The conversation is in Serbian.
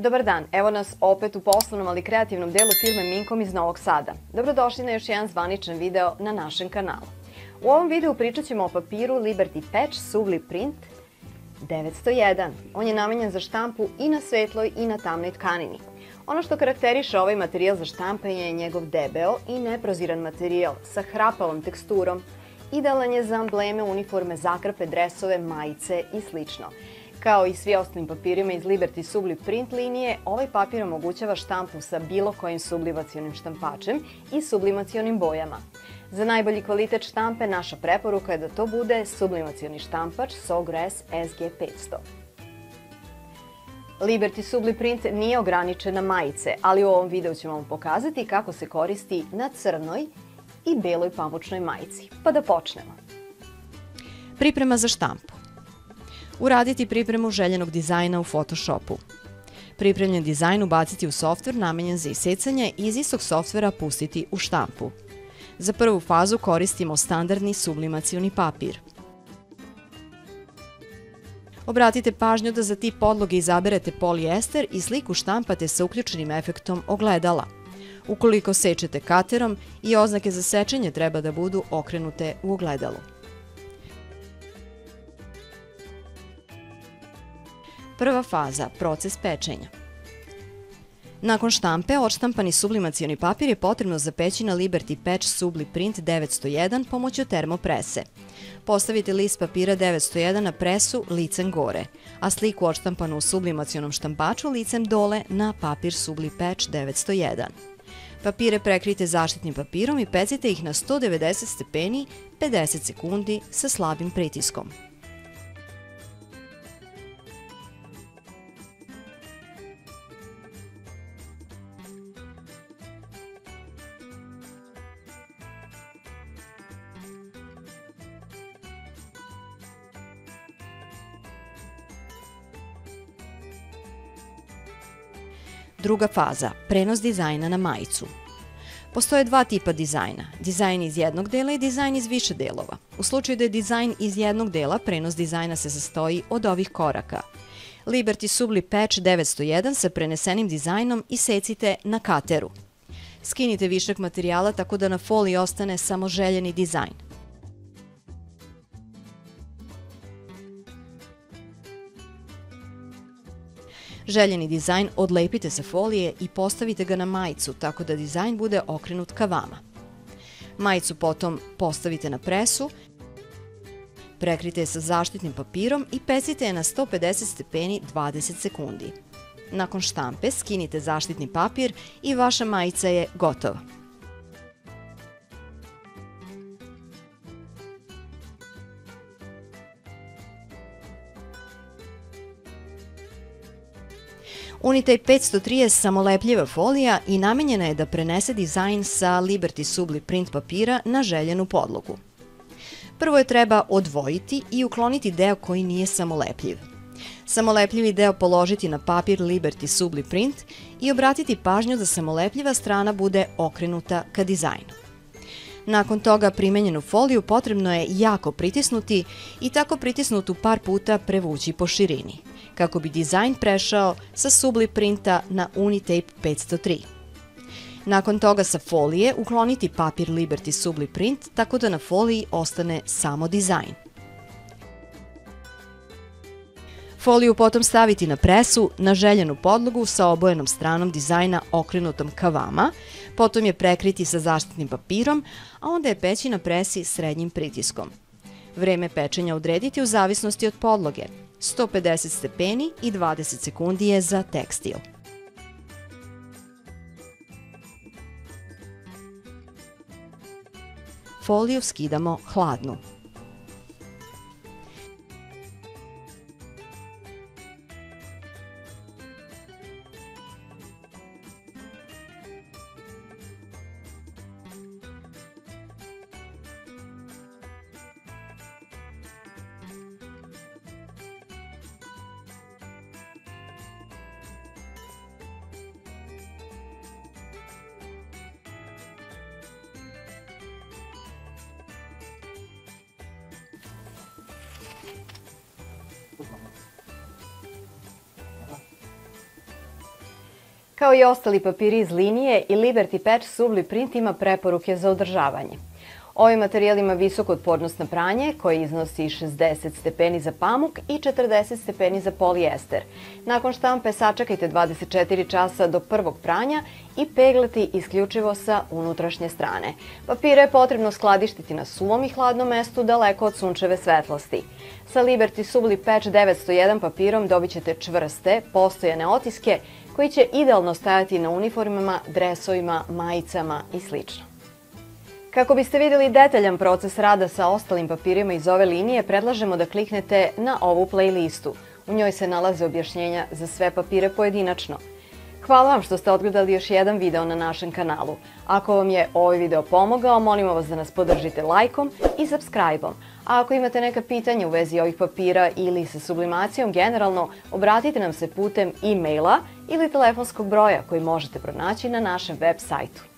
Dobar dan, evo nas opet u poslovnom, ali kreativnom delu firme Minkom iz Novog Sada. Dobrodošli na još jedan zvaničan video na našem kanalu. U ovom videu pričat ćemo o papiru Liberty Patch Subli Print 901. On je namenjen za štampu i na svetloj i na tamnoj tkanini. Ono što karakteriše ovaj materijal za štampanje je njegov debeo i neproziran materijal sa hrapavom teksturom. Idealan je za ambleme, uniforme, zakrpe, dresove, majice i slično. Kao i svi ostalim papirima iz Liberty Subli Print linije, ovaj papir omogućava štampu sa bilo kojim sublimacionim štampačem i sublimacionim bojama. Za najbolji kvalitet štampe naša preporuka je da to bude sublimacioni štampač Sogress SG500. Liberty Subli Print nije ograničen na majice, ali u ovom videu ćemo vam pokazati kako se koristi na crnoj i beloj pamučnoj majici. Pa da počnemo. Priprema za štampu. Uraditi pripremu željenog dizajna u Photoshopu. Pripremljen dizajn ubaciti u softver namenjen za isecanje i iz istog softvera pustiti u štampu. Za prvu fazu koristimo standardni sublimacioni papir. Obratite pažnju da za tip podloge izaberete polijester i sliku štampate sa uključenim efektom ogledala. Ukoliko sečete katerom, i oznake za sečenje treba da budu okrenute u ogledalu. Prva faza, proces pečenja. Nakon štampe, odštampani sublimacioni papir je potrebno zapeći na Liberty Patch Subli Print 901 pomoću termoprese. Postavite list papira 901 na presu licem gore, a sliku odštampanu u sublimacionom štampaču licem dole na papir Subli Patch 901. Papire prekrijte zaštitnim papirom i pecite ih na 190 stepeni 50 sekundi sa slabim pritiskom. Druga faza, prenos dizajna na majicu. Postoje dva tipa dizajna, dizajn iz jednog dela i dizajn iz više delova. U slučaju da je dizajn iz jednog dela, prenos dizajna se sastoji od ovih koraka. Liberty Subli Patch 901 sa prenesenim dizajnom isecite na kateru. Skinite višak materijala tako da na foliji ostane samo željeni dizajn. Željeni dizajn odlepite sa folije i postavite ga na majicu tako da dizajn bude okrenut ka vama. Majicu potom postavite na presu, prekrijte je sa zaštitnim papirom i pecite je na 150 stepeni 20 sekundi. Nakon štampe skinite zaštitni papir i vaša majica je gotova. Unitaj 503 je samolepljiva folija i namenjena je da prenese dizajn sa Liberty Subli Print papira na željenu podlogu. Prvo je treba odvojiti i ukloniti deo koji nije samolepljiv. Samolepljivi deo položiti na papir Liberty Subli Print i obratiti pažnju da samolepljiva strana bude okrenuta ka dizajnu. Nakon toga primenjenu foliju potrebno je jako pritisnuti i tako pritisnutu par puta prevući po širini, kako bi dizajn prešao sa Subli Printa na Unitape 503. Nakon toga sa folije ukloniti papir Liberty Subli Print tako da na foliji ostane samo dizajn. Foliju potom staviti na presu na željenu podlogu sa obojenom stranom dizajna okrenutom ka vama, potom je prekriti sa zaštitnim papirom, a onda je peći na presi srednjim pritiskom. Vreme pečenja odrediti u zavisnosti od podloge. 150 stepeni i 20 sekundi je za tekstil. Foliju skidamo hladnu. Kao i ostali papiri iz linije, i Liberty Patch Subli Print ima preporuke za održavanje. Ovaj materijal ima visoku otpornost na pranje, koji iznosi 60 stepeni za pamuk i 40 stepeni za polijester. Nakon štampe sačekajte 24 časa do prvog pranja i peglati isključivo sa unutrašnje strane. Papire je potrebno skladištiti na suvom i hladnom mestu daleko od sunčeve svetlosti. Sa Liberty Subli Patch 901 papirom dobit ćete čvrste, postojane otiske koji će idealno stajati na uniformama, dresovima, majicama i sl. Kako biste vidjeli detaljan proces rada sa ostalim papirima iz ove linije, predlažemo da kliknete na ovu playlistu. U njoj se nalaze objašnjenja za sve papire pojedinačno. Hvala vam što ste odgledali još jedan video na našem kanalu. Ako vam je ovaj video pomogao, molimo vas da nas podržite lajkom i subscribe-om. A ako imate neka pitanja u vezi ovih papira ili sa sublimacijom generalno, obratite nam se putem e-maila ili telefonskog broja koji možete pronaći na našem web sajtu.